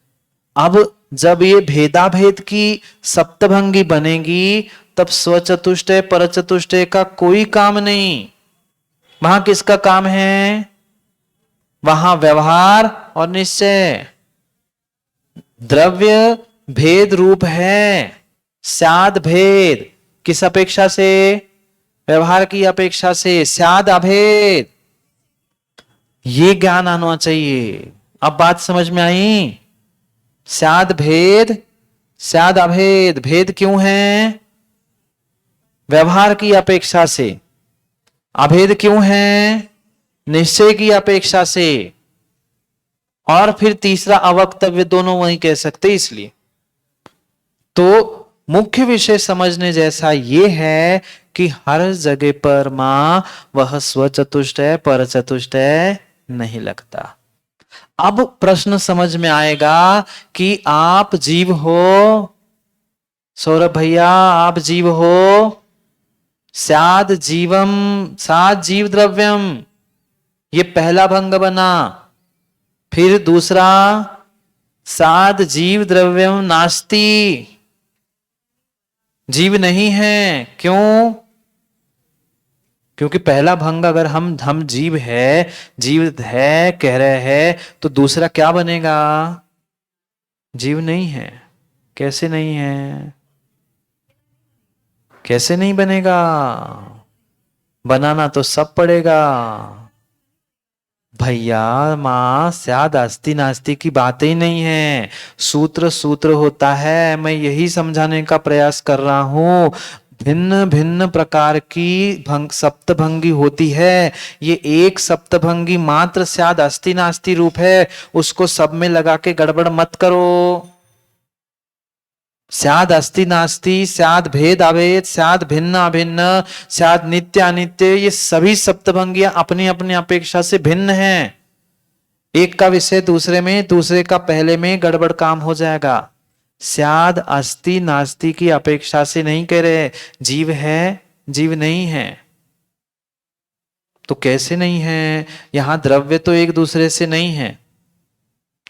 अब जब ये भेदाभेद की सप्तभंगी बनेगी तब स्वचतुष्टय पर चतुष्टय का कोई काम नहीं। वहां किसका काम है? वहां व्यवहार और निश्चय। द्रव्य भेद रूप है, स्याद भेद किस अपेक्षा से? व्यवहार की अपेक्षा से। स्याद अभेद, ये ज्ञान आना चाहिए। अब बात समझ में आई? स्याद भेद, स्याद अभेद। भेद क्यों है? व्यवहार की अपेक्षा से। अभेद क्यों है? निश्चय की अपेक्षा से। और फिर तीसरा अवक्तव्य, दोनों वही कह सकते इसलिए। तो मुख्य विषय समझने जैसा यह है कि हर जगह पर मां वह स्वचतुष्टय पर चतुष्टय नहीं लगता। अब प्रश्न समझ में आएगा कि आप जीव हो, सौरभ भैया आप जीव हो। स्याद जीवम साद जीव द्रव्यम, ये पहला भंग बना। फिर दूसरा, साद जीव द्रव्यम नास्ति, जीव नहीं है। क्यों? क्योंकि पहला भंग अगर हम जीव है, जीव है कह रहे हैं, तो दूसरा क्या बनेगा? जीव नहीं है। कैसे नहीं है? कैसे नहीं बनेगा? बनाना तो सब पड़ेगा भैया। मां स्याद अस्ति नास्ति की बात ही नहीं है, सूत्र सूत्र होता है। मैं यही समझाने का प्रयास कर रहा हूं। भिन्न भिन्न प्रकार की सप्तभंगी होती है, ये एक सप्तभंगी मात्र स्याद अस्ति नास्ति रूप है, उसको सब में लगा के गड़बड़ मत करो। स्याद अस्ति नास्ति, स्याद भेद अभेद, स्याद भिन्न अभिन्न, स्याद नित्य अनित्य, ये सभी सप्तभंगियां अपनी अपनी अपेक्षा से भिन्न हैं। एक का विषय दूसरे में, दूसरे का पहले में गड़बड़ काम हो जाएगा। स्याद अस्ति नास्ति की अपेक्षा से नहीं कह रहे जीव है जीव नहीं है। तो कैसे नहीं है? यहां द्रव्य तो एक दूसरे से नहीं है।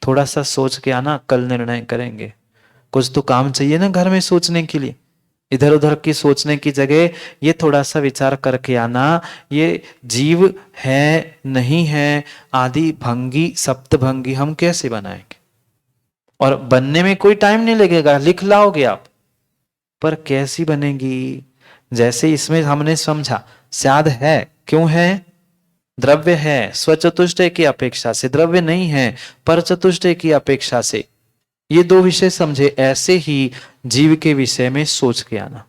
थोड़ा सा सोच के आना, कल निर्णय करेंगे। कुछ तो काम चाहिए ना घर में सोचने के लिए। इधर उधर की सोचने की जगह ये थोड़ा सा विचार करके आना, ये जीव है नहीं है आदि भंगी सप्तभंगी हम कैसे बनाएंगे? और बनने में कोई टाइम नहीं लगेगा, लिख लाओगे आप। पर कैसी बनेगी? जैसे इसमें हमने समझा, स्याद है, क्यों है? द्रव्य है, स्वचतुष्टय की अपेक्षा से। द्रव्य नहीं है, पर चतुष्टय की अपेक्षा से। ये दो विषय समझे, ऐसे ही जीव के विषय में सोच के आना।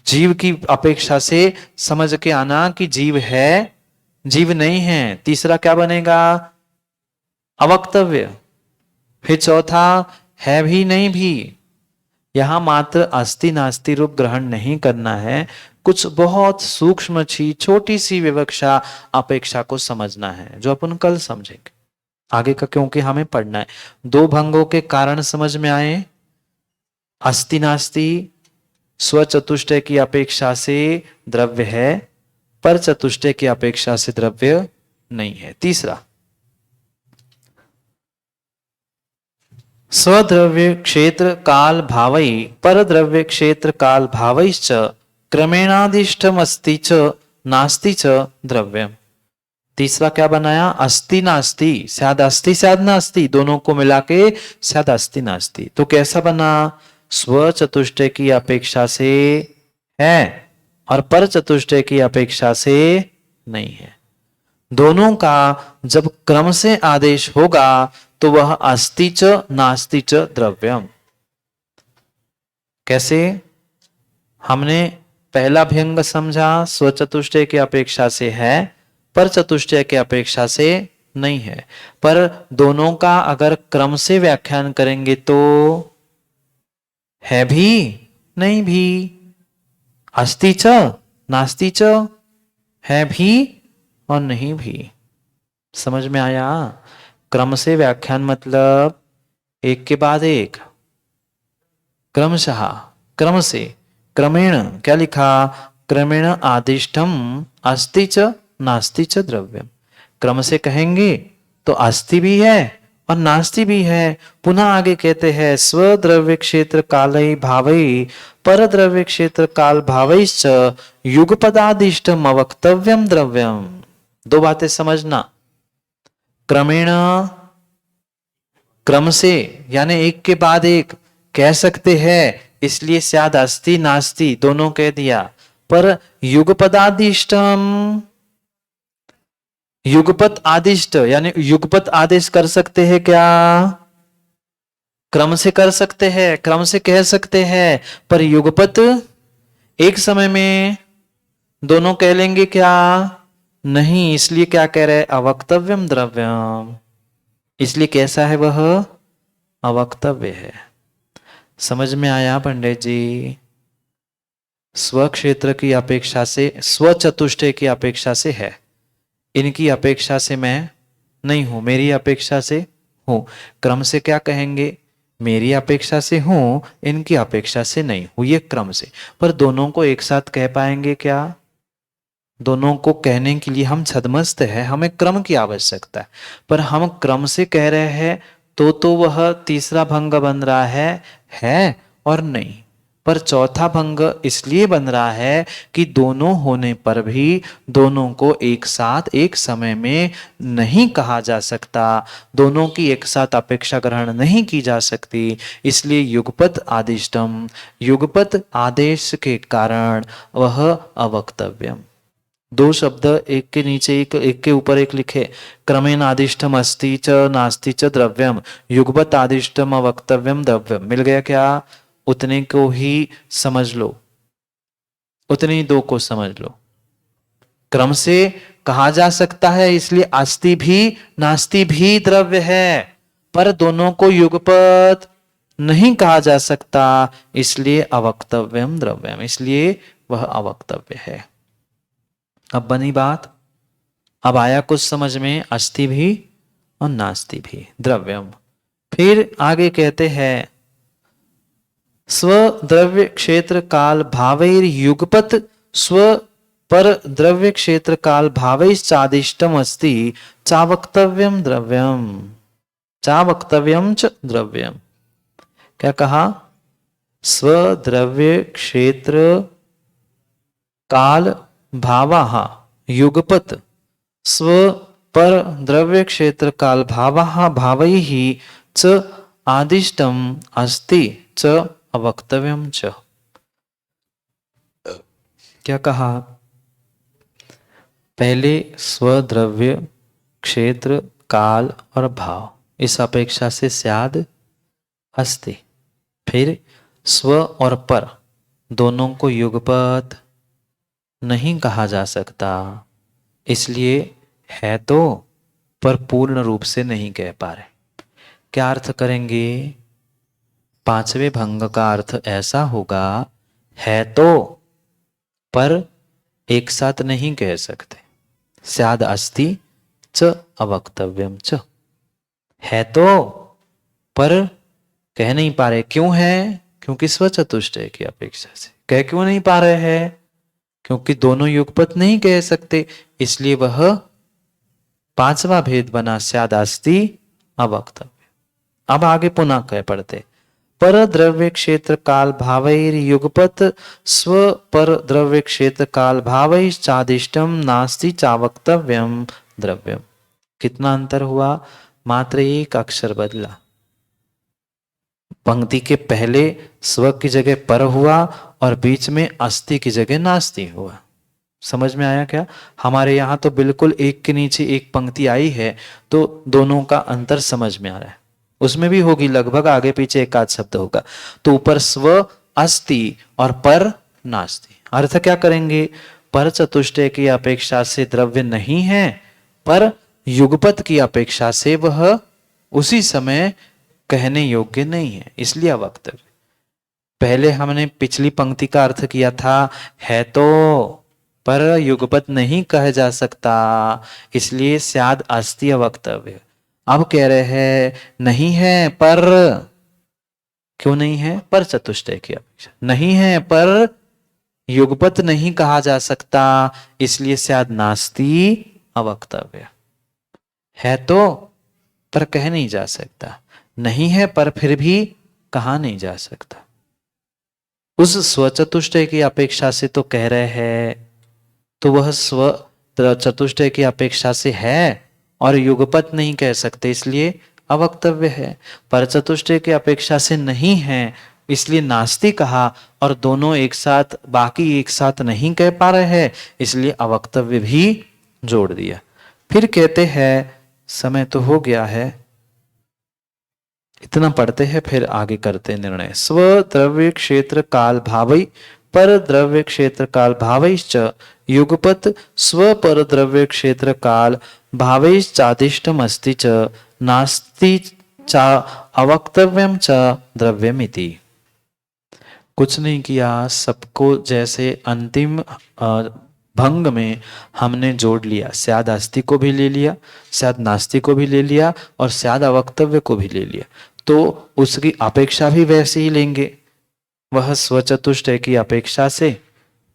जीव की अपेक्षा से समझ के आना कि जीव है, जीव नहीं है। तीसरा क्या बनेगा? अवक्तव्य। फिर चौथा है भी नहीं भी। यहां मात्र अस्ति नास्ति रूप ग्रहण नहीं करना है, कुछ बहुत सूक्ष्म सी छोटी सी विवक्षा अपेक्षा को समझना है, जो अपन कल समझेंगे आगे का, क्योंकि हमें पढ़ना है। दो भंगों के कारण समझ में आए। अस्ति नास्ति स्व चतुष्टय की अपेक्षा से द्रव्य है, पर चतुष्टय की अपेक्षा से द्रव्य नहीं है। तीसरा, स्वद्रव्य क्षेत्र काल भावई पर द्रव्य क्षेत्र काल भावैश्च क्रमेणादिष्टम अस्ति च नास्ति च द्रव्यम। तीसरा क्या बनाया? अस्ति नास्ति, शायद अस्ति शायद नास्ति, दोनों को मिला के शायद अस्ति नास्ति। तो कैसा बना? स्व चतुष्टय की अपेक्षा से है और पर चतुष्टय की अपेक्षा से नहीं है। दोनों का जब क्रम से आदेश होगा तो वह अस्ति च नास्ति च द्रव्यम। कैसे? हमने पहला अभ्यंग समझा, स्वचतुष्टय की अपेक्षा से है, पर चतुष्टय की अपेक्षा से नहीं है। पर दोनों का अगर क्रम से व्याख्यान करेंगे तो है भी नहीं भी, अस्ति च नास्ति च, है भी और नहीं भी। समझ में आया? क्रम से व्याख्यान मतलब एक के बाद एक, क्रमशः, क्रम से, क्रमेण। क्या लिखा? क्रमेण आदिष्टम अस्ति च नास्ति च द्रव्यम। क्रम से कहेंगे तो अस्ति भी है और नास्ति भी है। पुनः आगे कहते हैं स्वद्रव्य क्षेत्र कालई भावई पर द्रव्य क्षेत्र काल भावैश्च युगपदादिष्टम अवक्तव्यम द्रव्यम। दो बातें समझना। क्रमेण, क्रम से यानी एक के बाद एक कह सकते हैं, इसलिए शायद अस्ति नास्ति दोनों कह दिया। पर युगपदादिष्टम, युगपत आदिष्ट यानी युगपत आदेश कर सकते हैं क्या? क्रम से कर सकते हैं, क्रम से कह सकते हैं, पर युगपत एक समय में दोनों कह लेंगे क्या? नहीं। इसलिए क्या कह रहे? अवक्तव्यम द्रव्यम। इसलिए कैसा है वह? अवक्तव्य है। समझ में आया पंडित जी? स्व क्षेत्र की अपेक्षा से, स्व चतुष्टय की अपेक्षा से है, इनकी अपेक्षा से मैं नहीं हूं, मेरी अपेक्षा से हूं। क्रम से क्या कहेंगे? मेरी अपेक्षा से हूं, इनकी अपेक्षा से नहीं हूं, ये क्रम से। पर दोनों को एक साथ कह पाएंगे क्या? दोनों को कहने के लिए हम छदमस्त है, हमें क्रम की आवश्यकता है। पर हम क्रम से कह रहे हैं तो वह तीसरा भंग बन रहा है और नहीं। पर चौथा भंग इसलिए बन रहा है कि दोनों होने पर भी दोनों को एक साथ एक समय में नहीं कहा जा सकता, दोनों की एक साथ अपेक्षा ग्रहण नहीं की जा सकती। इसलिए युगपत आदिष्टम, युगपत आदेश के कारण वह अवक्तव्यम। दो शब्द एक के नीचे एक, एक के ऊपर एक लिखे। क्रमेण आदिष्टम अस्ति च नास्ति च द्रव्यम, युगपत आदिष्टम अवक्तव्यम द्रव्यम। मिल गया क्या? उतने को ही समझ लो, उतने दो को समझ लो। क्रम से कहा जा सकता है, इसलिए अस्ति भी नास्ति भी द्रव्य है, पर दोनों को युगपत नहीं कहा जा सकता, इसलिए अवक्तव्यम द्रव्यम, इसलिए वह अवक्तव्य है। अब बनी बात, अब आया कुछ समझ में, अस्ति भी और नास्ति भी द्रव्यम। फिर आगे कहते हैं स्व द्रव्य क्षेत्र काल भावैर युगपत स्व पर द्रव्य क्षेत्र काल भावैश्चादिष्टम अस्ति चावक्तव्यम द्रव्यम, चावक्तव्यम च द्रव्यम। क्या कहा? स्व द्रव्य क्षेत्र काल भावाः युगपत स्व पर द्रव्य क्षेत्र काल भावाः भावैः च आदिष्टम अस्ति च अवक्तव्यम च। क्या कहा? पहले स्वद्रव्य क्षेत्र काल और भाव, इस अपेक्षा से स्याद अस्ति। फिर स्व और पर दोनों को युगपत नहीं कहा जा सकता, इसलिए है तो पर पूर्ण रूप से नहीं कह पा रहे। क्या अर्थ करेंगे? पांचवें भंग का अर्थ ऐसा होगा, है तो पर एक साथ नहीं कह सकते। स्याद अस्ति च अवक्तव्यम च, है तो पर कह नहीं पा रहे। क्यों है? क्योंकि स्वचतुष्टय की अपेक्षा से। कह क्यों नहीं पा रहे हैं? क्योंकि दोनों युगपत नहीं कह सकते, इसलिए वह पांचवा भेद बना, स्यादास्ति अवक्तव्य। अब आगे पुनः कह पढ़ते, पर द्रव्य क्षेत्र काल भावैर युगपत स्व पर द्रव्य क्षेत्र काल भावैर चादिष्टम नास्ति चावक्तव्यम द्रव्यम। कितना अंतर हुआ? मात्र एक अक्षर बदला। पंक्ति के पहले स्व की जगह पर हुआ और बीच में अस्ति की जगह नास्ति हुआ। समझ में आया क्या? हमारे यहाँ तो बिल्कुल एक के नीचे एक पंक्ति आई है, तो दोनों का अंतर समझ में आ रहा है। उसमें भी होगी लगभग, आगे पीछे एक आध शब्द होगा। तो ऊपर स्व अस्ति और पर नास्ति। अर्थ क्या करेंगे? पर चतुष्टय की अपेक्षा से द्रव्य नहीं है, पर युगपत की अपेक्षा से वह उसी समय कहने योग्य नहीं है, इसलिए अवक्तव्य। पहले हमने पिछली पंक्ति का अर्थ किया था, है तो पर युगपत नहीं कहा जा सकता, इसलिए स्याद अस्ति अवक्तव्य। अब कह रहे हैं नहीं है पर। क्यों नहीं है? पर चतुष्टय की अपेक्षा नहीं है, पर युगपत नहीं कहा जा सकता, इसलिए स्याद नास्ति अवक्तव्य। है तो पर कह नहीं जा सकता, नहीं है पर फिर भी कहा नहीं जा सकता। उस स्वचतुष्टय की अपेक्षा से तो कह रहे हैं, तो वह स्व चतुष्टय की अपेक्षा से है और युगपत नहीं कह सकते, इसलिए अवक्तव्य है। पर चतुष्टय की अपेक्षा से नहीं है, इसलिए नास्ति कहा, और दोनों एक साथ, बाकी एक साथ नहीं कह पा रहे हैं, इसलिए अवक्तव्य भी जोड़ दिया। फिर कहते हैं, समय तो हो गया है, इतना पढ़ते हैं फिर आगे करते निर्णय। स्व द्रव्य क्षेत्र काल भावई पर द्रव्य क्षेत्र काल भावैश्च युगपत स्व पर द्रव्य क्षेत्र काल भावैश्चादिष्टम अस्ति च नास्ति चा अवक्तव्यम च द्रव्यमिति। कुछ नहीं किया, सबको जैसे अंतिम भंग में हमने जोड़ लिया। स्याद अस्ति को भी ले लिया, स्याद नास्ति को भी ले लिया और स्याद अवक्तव्य को भी ले लिया, तो उसकी अपेक्षा भी वैसे ही लेंगे। वह स्वचतुष्टय की अपेक्षा से,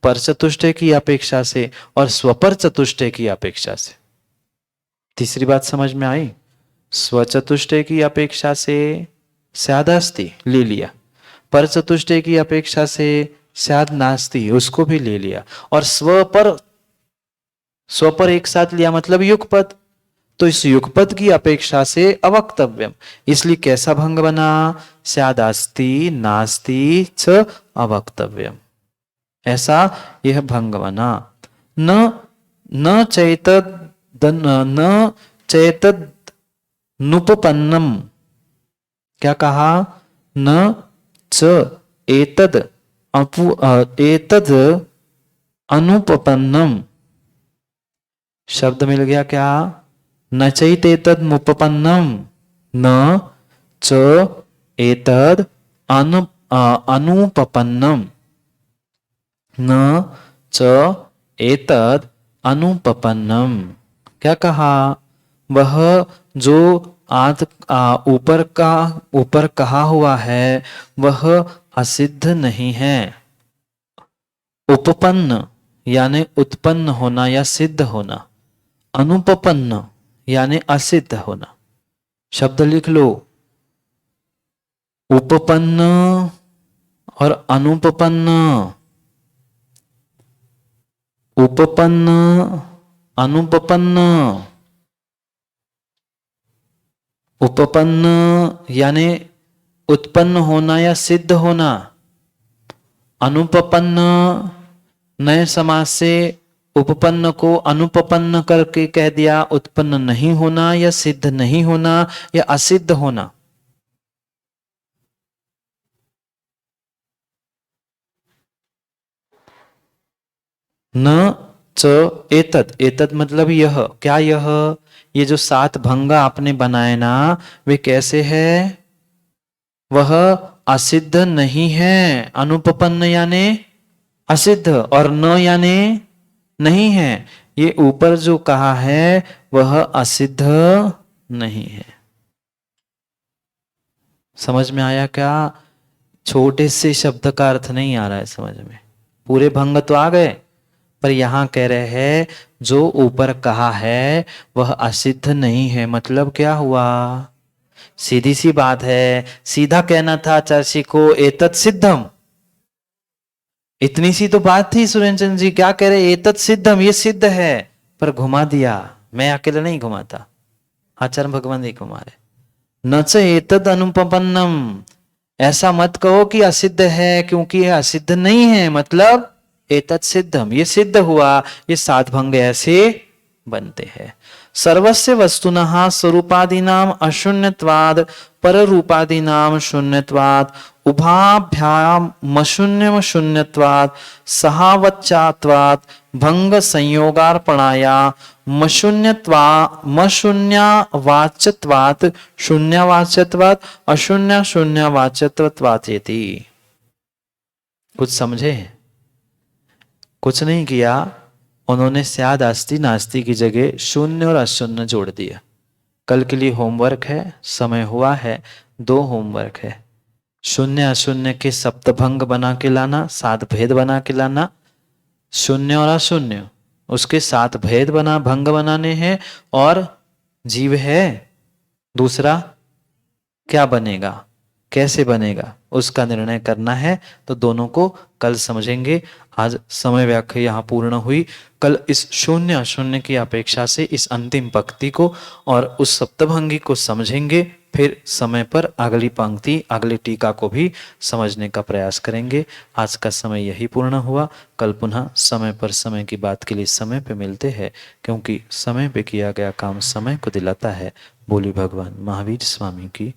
पर चतुष्टय की अपेक्षा से और स्वपर चतुष्टय की अपेक्षा से। तीसरी बात समझ में आई? स्वचतुष्टय की अपेक्षा से स्यादास्ति ले लिया, पर चतुष्टय की अपेक्षा से स्याद नास्ति उसको भी ले लिया, और स्व पर एक साथ लिया मतलब युगपत, तो इस युगपत की अपेक्षा से अवक्तव्यम। इसलिए कैसा भंग बना? स्यादास्ति नास्ति च अवक्तव्यम, ऐसा यह भंग बना। न चैतद नुपपन्नम। क्या कहा? न च एतद एतद अनुपपन्नम। शब्द मिल गया क्या? न चैतेतद मुपपन्नम, न च एतद अनुपपन्नम, न च एतद अनुपपन्नम। क्या कहा? वह जो ऊपर कहा हुआ है वह असिद्ध नहीं है। उपपन्न यानी उत्पन्न होना या सिद्ध होना, अनुपपन्न यानी असिद्ध होना। शब्द लिख लो, उपपन्न और अनुपपन्न। उपपन्न, अनुपपन्न। उपपन्न यानी उत्पन्न होना या सिद्ध होना। अनुपपन्न नए समास से उपपन्न को अनुपपन्न करके कह दिया, उत्पन्न नहीं होना या सिद्ध नहीं होना या असिद्ध होना। न च एतद, एतद मतलब यह, क्या यह, ये जो 7 भंग आपने बनाए ना, वे कैसे है, वह असिद्ध नहीं है। अनुपपन्न यानी असिद्ध और न यानी नहीं है। ये ऊपर जो कहा है वह असिद्ध नहीं है। समझ में आया क्या? छोटे से शब्द का अर्थ नहीं आ रहा है समझ में, पूरे भंग तो आ गए, पर यहां कह रहे हैं जो ऊपर कहा है वह असिद्ध नहीं है। मतलब क्या हुआ? सीधी सी बात है, सीधा कहना था चाची को एतत् सिद्धम, इतनी सी तो बात थी। सुरेंद्र जी क्या कह रहे, एतत् सिद्धम, ये सिद्ध है, पर घुमा दिया। मैं अकेले नहीं घुमाता, आचार्य भगवान ही घुमा रहे। न च एतद अनुपपन्नम, ऐसा मत कहो कि असिद्ध है, क्योंकि यह असिद्ध नहीं है। मतलब एतत् सिद्धम, ये सिद्ध हुआ। ये 7 भंग ऐसे बनते हैं। सर्वस्य वस्तुनः स्वरूपादीनाम अशून्यत्वाद पररूपादीनाम शून्यत्वाद उभाभ्याम मशून्यम शून्यत्वाद सहावच्चात्वाद भंग संयोगार्पणाया मशून्यत्वा मशून्यवाच्यत्वात् शून्यवाच्यत्वात् अशून्य शून्यवाच्यत्वात् येति। कुछ समझे? कुछ नहीं किया उन्होंने, स्याद अस्ति नास्ति की जगह शून्य और अशून्य जोड़ दिया। कल के लिए होमवर्क है, समय हुआ है, 2 होमवर्क है। शून्य अशून्य के सप्तभंग बना के लाना, 7 भेद बना के लाना। शून्य और अशून्य उसके 7 भेद भंग बनाने हैं। और जीव है दूसरा, क्या बनेगा, कैसे बनेगा, उसका निर्णय करना है। तो दोनों को कल समझेंगे। आज समय व्याख्या यहाँ पूर्ण हुई। कल इस शून्य अशून्य की अपेक्षा से इस अंतिम पंक्ति को और उस सप्तभंगी को समझेंगे। फिर समय पर अगली पंक्ति, अगली टीका को भी समझने का प्रयास करेंगे। आज का समय यही पूर्ण हुआ। कल पुनः समय पर समय की बात के लिए समय पे मिलते हैं, क्योंकि समय पे किया गया काम समय को दिलाता है। बोली भगवान महावीर स्वामी की।